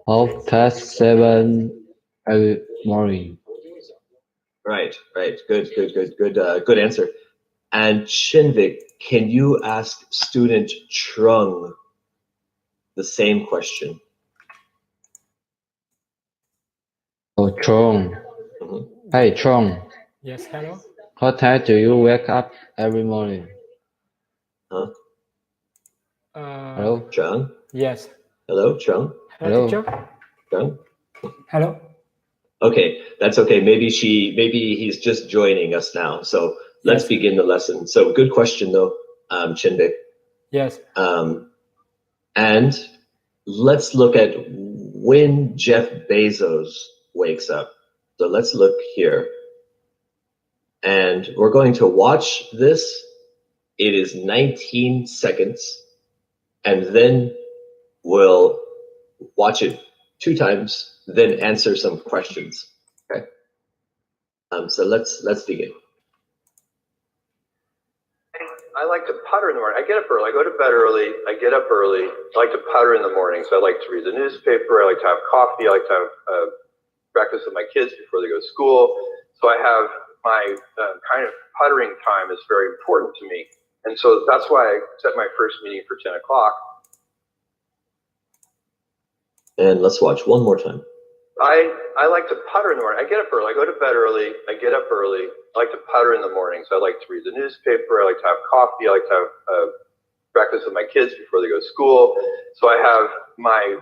7 every morning. Right. Good answer. And Chinvik, can you ask student Trung the same question? Oh, Trung. Hey, Trung. Yes, hello. What time do you wake up every morning? Hello? Trung? Yes. Hello, Trung? Hello, teacher. Trung? Hello. Okay, that's okay. Maybe he's just joining us now. So let's begin the lesson. So good question though, Chinvik. Yes. And let's look at when Jeff Bezos wakes up. So let's look here. And we're going to watch this. It is 19 seconds. And then we'll watch it 2 times, then answer some questions. Okay. So let's begin. I like to putter in the morning. I get up early. I go to bed early. I get up early. I like to putter in the morning. So I like to read the newspaper. I like to have coffee. I like to have breakfast with my kids before they go to school. So I have my kind of puttering time is very important to me. And so that's why I set my first meeting for 10 o'clock. And let's watch one more time. I like to putter in the morning. I get up early. I go to bed early. I get up early. I like to putter in the morning. So I like to read the newspaper. I like to have coffee. I like to have breakfast with my kids before they go to school. So I have my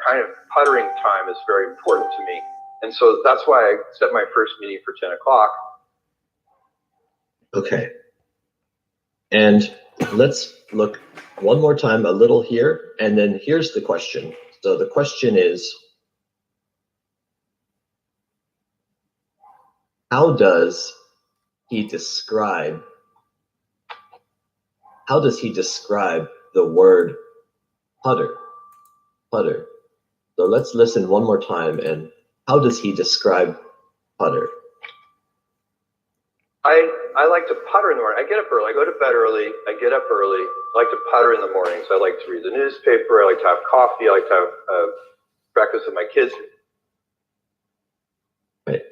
kind of puttering time is very important to me. And so that's why I set my first meeting for 10 o'clock. Okay. And let's look one more time a little here. And then here's the question. So the question is, how does he describe the word putter? Putter. So let's listen one more time. And how does he describe putter? I like to putter in the morning. I get up early. I go to bed early. I get up early. I like to putter in the morning. So I like to read the newspaper. I like to have coffee. I like to have breakfast with my kids. Right.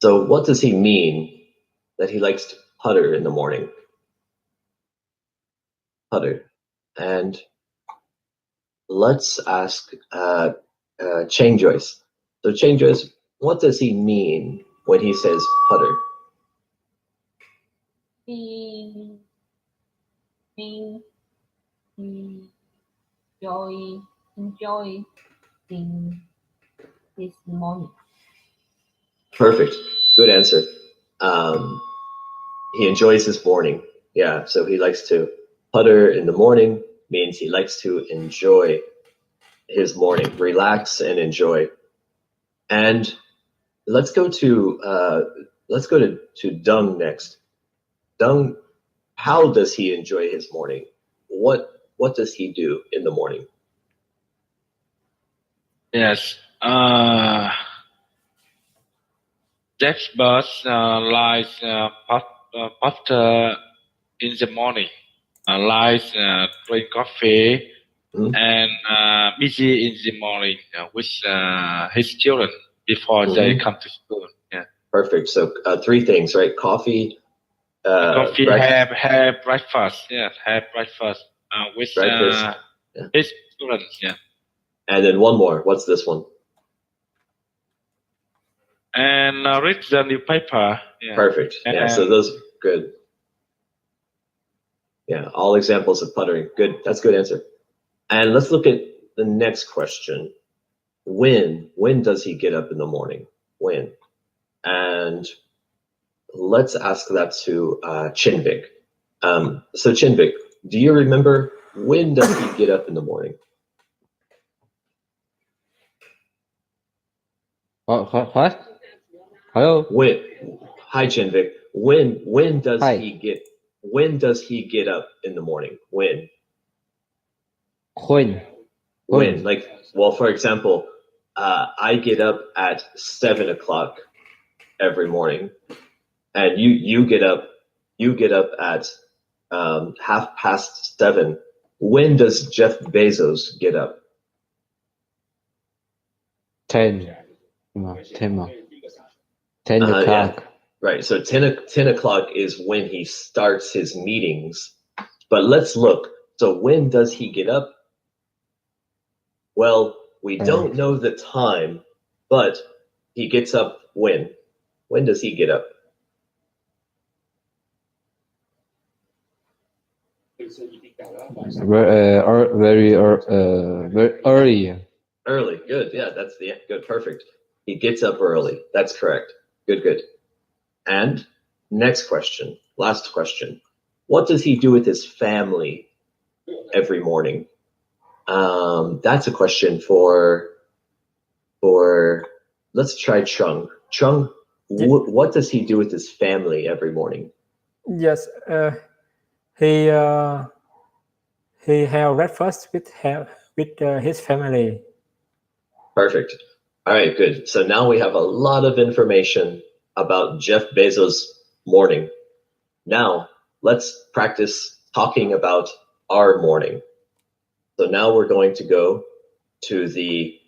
So what does he mean that he likes to putter in the morning? Putter. And let's ask Chang Joyce. So Chang Joyce, what does he mean when he says putter? He enjoy this morning. Perfect. Good answer. He enjoys his morning. Yeah, so he likes to putter in the morning, means he likes to enjoy his morning, relax and enjoy. And let's go to Dung next. Dung, how does he enjoy his morning? What does he do in the morning? Yes. Jeff Bezos likes putter in the morning. Likes drink coffee and busy in the morning with his children before they come to school. Yeah. Perfect. So 3 things, right? Coffee. Coffee. Have breakfast. Yes, have breakfast with his children. Yeah. And then one more. What's this one? And read the newspaper. Yeah. Perfect. Yeah. So those good. Yeah. All examples of puttering. Good. That's a good answer. And let's look at the next question. When does he get up in the morning? When? And let's ask that to Chinvik. So Chinvik, do you remember when does he get up in the morning? What? Hello? Hi Chinvik. When does he get up in the morning? When? Like, well, for example, I get up at 7 o'clock every morning, and you get up at 7:30. When does Jeff Bezos get up? 10. 10 mà. 10 Yeah. o'clock. Right. So 10 o'clock is when he starts his meetings. But let's look. So when does he get up? Well, we don't know the time, but he gets up when? When does he get up? Very early. Early. Good. Yeah, that's the good. Perfect. He gets up early. That's correct. Good. And next question, last question. What does he do with his family every morning? That's a question for let's try Chung. Chung, what does he do with his family every morning? Yes, he have breakfast with his family. Perfect. All right, good. So now we have a lot of information about Jeff Bezos' morning. Now let's practice talking about our morning. So now we're going to go to the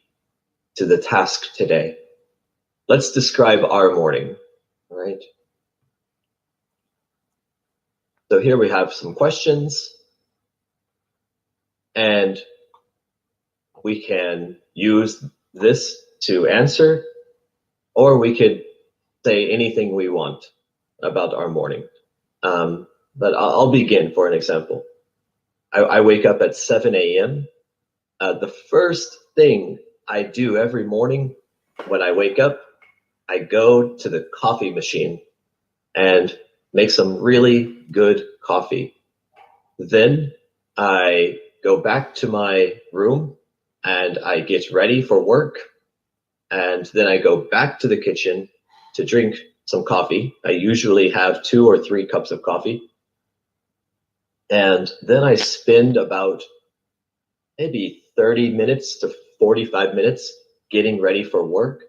task today. Let's describe our morning. All right. So here we have some questions, and we can use this to answer, or we could say anything we want about our morning. But I'll begin for an example. I wake up at 7 a.m. The first thing I do every morning when I wake up, I go to the coffee machine and make some really good coffee. Then I go back to my room and I get ready for work. And then I go back to the kitchen to drink some coffee. I usually have 2 or 3 cups of coffee. And then I spend about maybe 30 minutes to 45 minutes getting ready for work.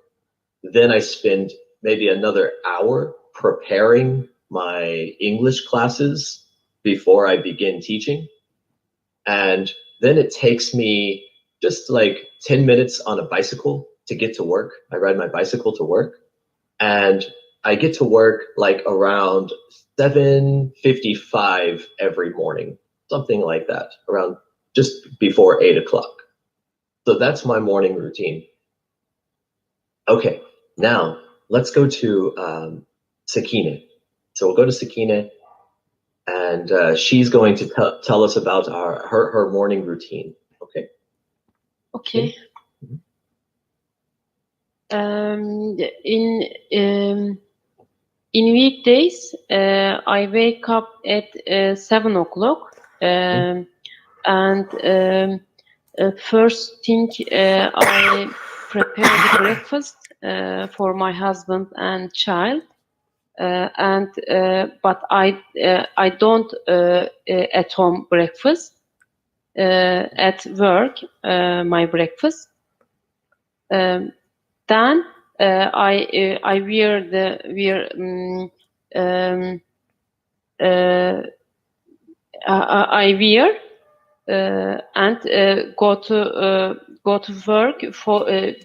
Then I spend maybe another hour preparing my English classes before I begin teaching. And then it takes me just like 10 minutes on a bicycle to get to work. I ride my bicycle to work. And I get to work like around 7:55 every morning, something like that, around just before 8 o'clock. So that's my morning routine. Okay, now let's go to Sakine. So we'll go to Sakine, and she's going to tell us about her morning routine. Okay. Okay. In weekdays, I wake up at 7 o'clock, and first thing I prepare the breakfast for my husband and child, but I don't at home breakfast. At work, my breakfast. Then I wear and go to work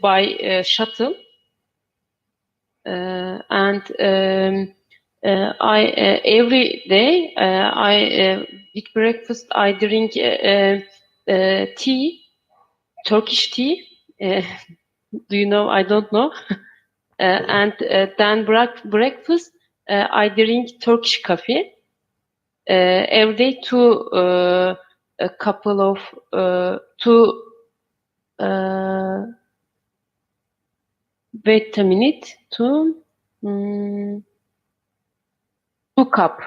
by shuttle, and I every day I with breakfast I drink tea, Turkish tea. Do you know? I don't know. And then breakfast I drink Turkish coffee. Every day a couple of 2 wait a minute, 2 cup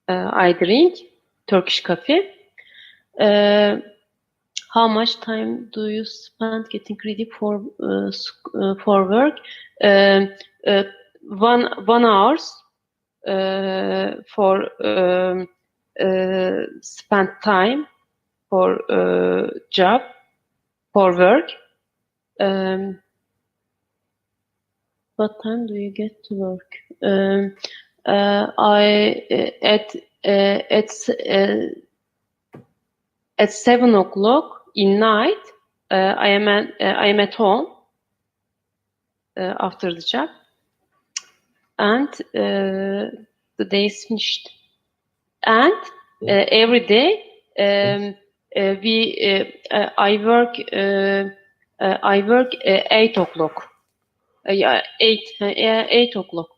I drink Turkish coffee. How much time do you spend getting ready for work? 1 hour for spend time for job, for work. What time do you get to work? At 7 o'clock in night, I am at home. after the job, and the day is finished. And every day I work 8 o'clock. Yeah, 8 o'clock.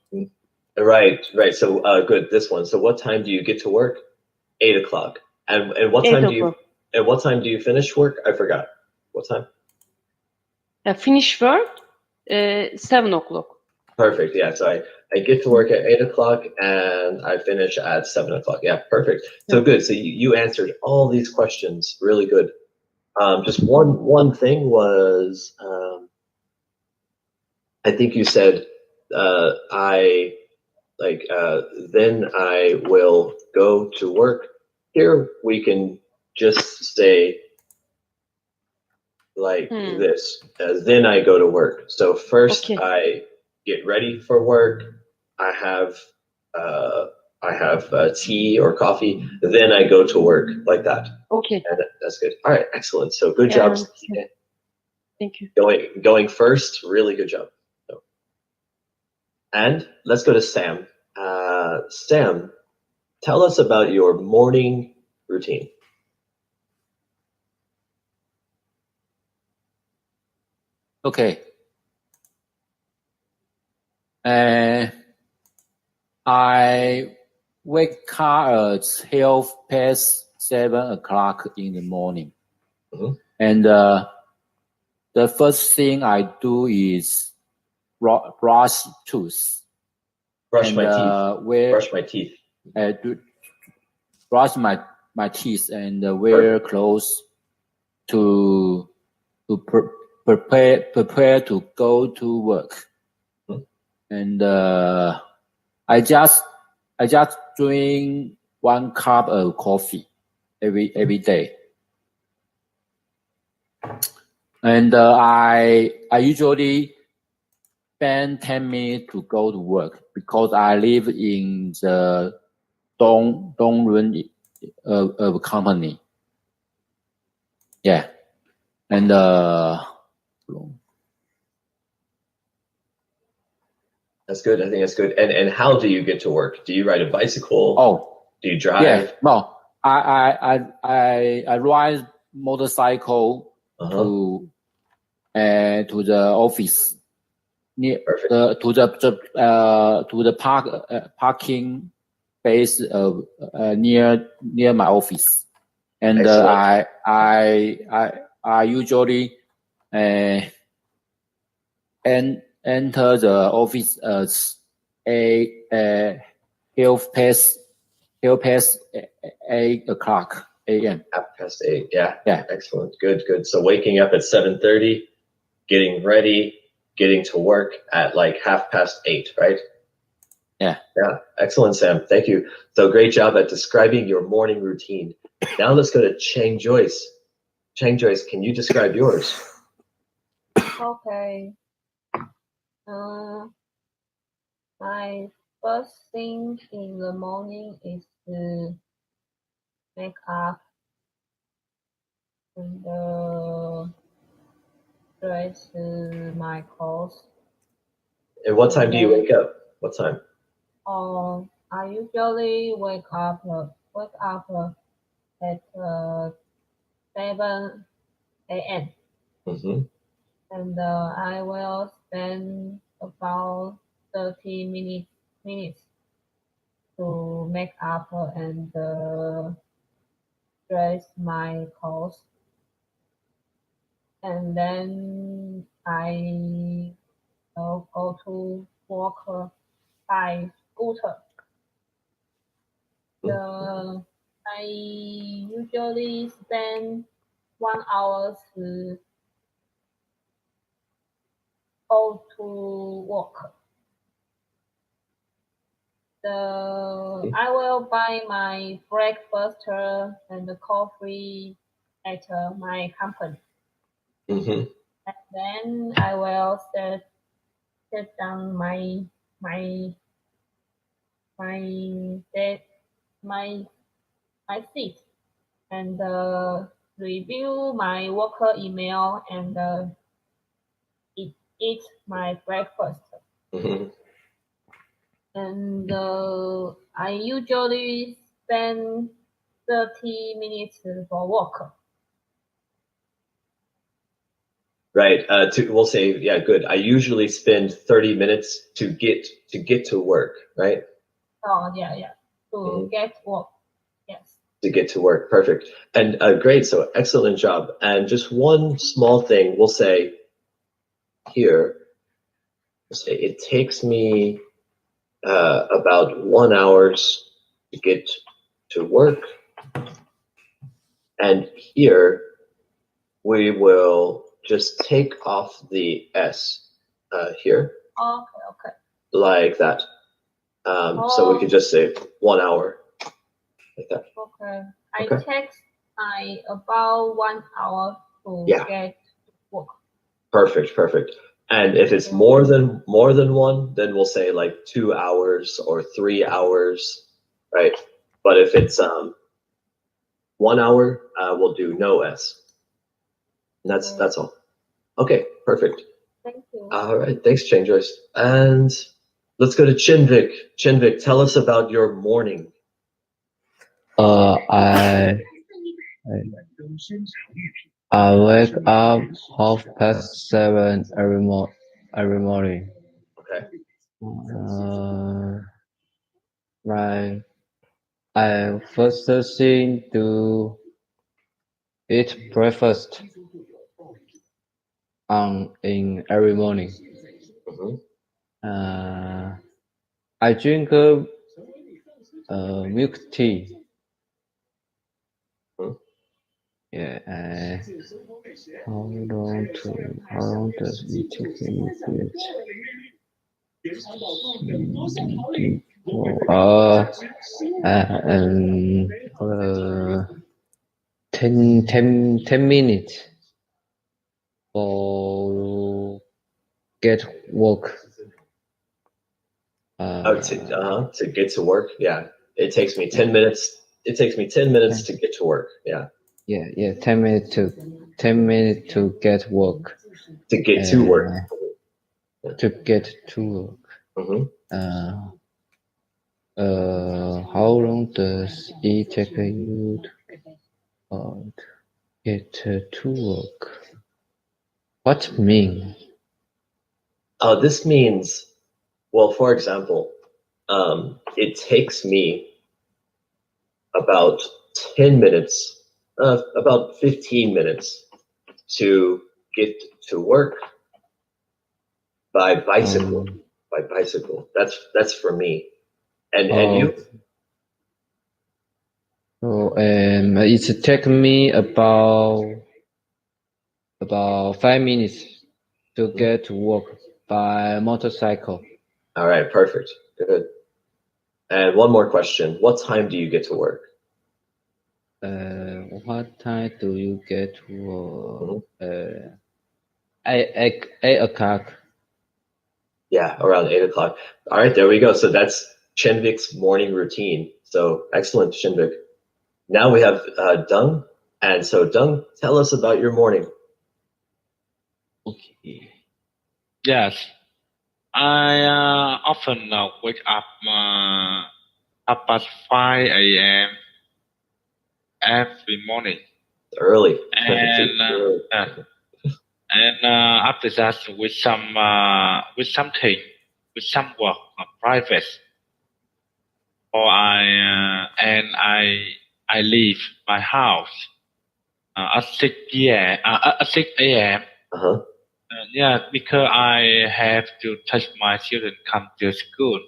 Right. So good. This one. So what time do you get to work? 8 o'clock. And what time do you? And what time do you finish work? I forgot. What time? Finish work 7 o'clock. Perfect. Yeah. So I get to work at 8 o'clock and I finish at 7 o'clock. Yeah. Perfect. So good. So you answered all these questions. Really good. Just one thing was, I think you said, then I will go to work. Here we can just say like this, then I go to work. So first I get ready for work. I have tea or coffee. Then I go to work, like that. Okay. And that's good. All right, excellent. So good job. Thank you. Going first, really good job. So, and let's go to Sam. Sam, tell us about your morning routine. Okay. I wake up at 7 o'clock in the morning. Mm-hmm. And the first thing I do is brush teeth. Brush my teeth. Brush my teeth and wear clothes to prepare to go to work. Mm-hmm. And I just drink 1 cup of coffee every day. And I usually spend 10 minutes to go to work because I live in the dorm room of a company. Yeah. And that's good. I think that's good. And how do you get to work? Do you ride a bicycle? Oh, do you drive? Yeah, no, I ride motorcycle to the office near to the parking space near my office, and I usually enter the office at 8 o'clock a.m. 8:30. Yeah. Excellent. Good. So waking up at 7:30, getting ready, getting to work at like 8:30, right? Yeah. Excellent, Sam. Thank you. So great job at describing your morning routine. Now let's go to Chang Joyce. Chang Joyce, can you describe yours? Okay. My first thing in the morning is to make up and dress my clothes. And what time do you wake up? What time? I usually wake up at 7 a.m. Mm-hmm. And I will spend about 30 minutes to make up and dress my clothes. And then I will go to work by scooter. I usually spend 1 hour to go to work. I will buy my breakfast and the coffee at my company. Mm-hmm. And then I will sit down my seat and review my work email and eat my breakfast. Mm-hmm. And I usually spend 30 minutes for work. Right. We'll say, yeah, good. I usually spend 30 minutes to get to work, right? Oh, yeah. To get work. Yes. To get to work. Perfect. And great. So excellent job. And just one small thing we'll say here. We'll say it takes me about 1 hour to get to work. And here we will just take off the S here. Okay. Like that. So we could just say 1 hour. Like that. Okay. It takes about 1 hour to get work. Perfect. And if it's more than one, then we'll say like 2 hours or 3 hours, right? But if it's 1 hour, we'll do no S. And that's all. Okay, perfect. Thank you. All right, thanks, Chang Joyce. And let's go to Chinvik. Chinvik, tell us about your morning. I wake up 7:30 every morning. Okay. Right. I first thing to eat breakfast in every morning. Mm-hmm. I drink milk tea. Yeah. How long does it take me to eat? 10 minutes for get work. To get to work, yeah. It takes me 10 minutes. It takes me 10 minutes to get to work. Yeah. Yeah. 10 minutes to get work. To get to work. To get to work. Mm-hmm. How long does it take you to get to work? What mean? This means, well, for example, it takes me about 10 minutes, about 15 minutes to get to work by bicycle. By bicycle. That's for me. And you? So it take me about 5 minutes to get to work by motorcycle. All right, perfect. Good. And one more question. What time do you get to work? What time do you get to work? 8 o'clock. Yeah, around 8 o'clock. All right, there we go. So that's Chenvik's morning routine. So excellent, Chenvik. Now we have Dung. And so Dung, tell us about your morning. Okay. Yes. I often wake up 5 a.m. every morning. Early. And after that, with some work private, or I leave my house at 6 p.m. At 6 a.m. Because I have to take my children come to school,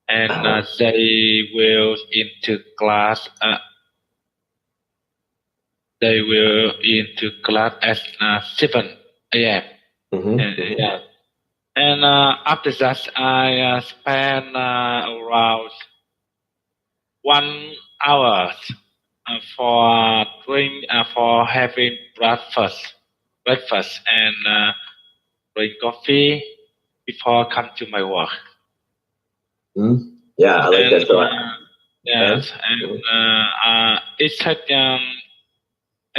and they will into class. They will into class at 7 a.m. And after that, I spend around 1 hour for for having breakfast and drink coffee before I come to my work. Yeah, I like that. So yes, and it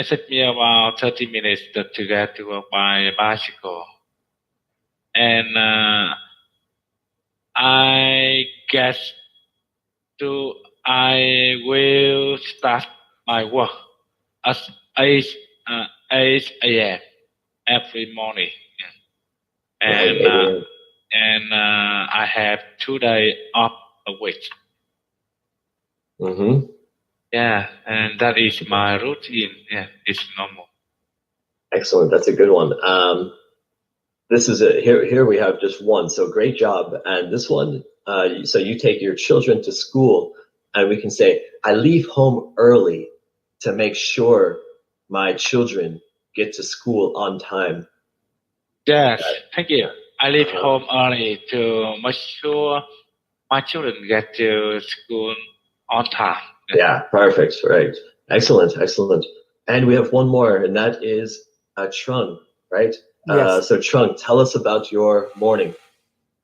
took me about 30 minutes to get to work by bicycle. and I will start my work at 8 a.m. every morning, and I have 2 days off a week. Mm-hmm. Yeah, and that is my routine. Yeah, it's normal. Excellent. That's a good one. This is here we have just one. So great job. And this one, so you take your children to school, and we can say, I leave home early to make sure my children get to school on time. Yes, thank you. I leave home early to make sure my children get to school on time. Yeah, perfect. Right. Excellent. Excellent. And we have one more, and that is Trung, right? Yes. So Trung, tell us about your morning.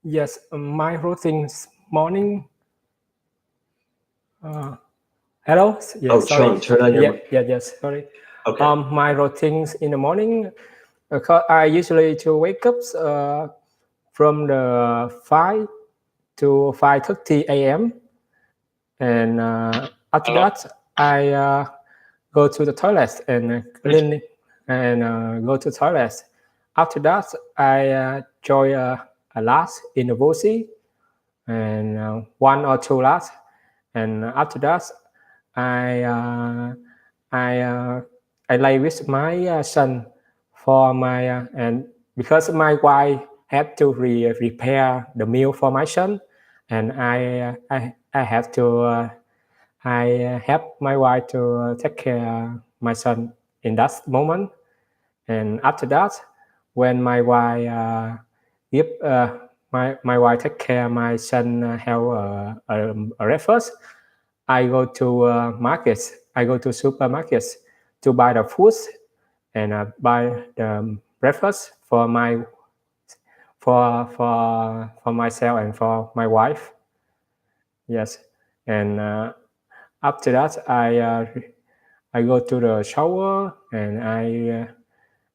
Yes, my routine morning. Hello. Yes, Oh, sorry. Trung, turn on your. Yes. Sorry. Okay. My routines in the morning. I usually to wake up from the 5 to 5:30 a.m. and after that I go to the toilet and clean and go to the toilet. After that I join a class in the VOC and 1 or 2 class, and after that I lay with my son for my and because my wife had to repair the meal for my son, and I have to I help my wife to take care my son in that moment. And after that, when my wife my wife take care my son have a breakfast, I go to markets. I go to supermarkets to buy the foods and buy the breakfast for myself and for my wife. Yes, and after that I go to the shower and I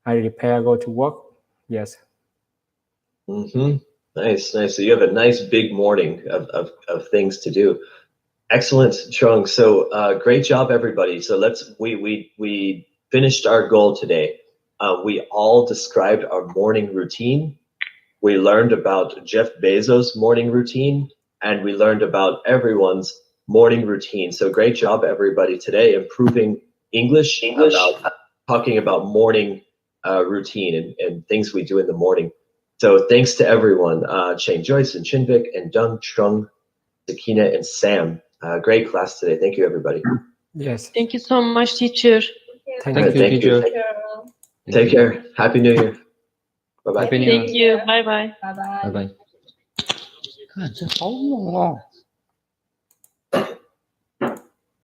prepare go to work. Yes. Mm-hmm. Nice. So you have a nice big morning of things to do. Excellent, Trung. So great job, everybody. So we finished our goal today. We all described our morning routine. We learned about Jeff Bezos' morning routine, and we learned about everyone's morning routine. So great job, everybody, today, improving English. About talking about morning routine and things we do in the morning. So thanks to everyone, Cheng Joyce and Chinvik and Dung, Trung, Sakina, and Sam. Great class today. Thank you, everybody. Yes. Thank you so much, teacher. Thank you, teacher. Take care. Happy New Year. Bye bye. Happy New Year. Thank you. Bye bye. Bye bye. Bye bye. Các bạn rất xấu ngon.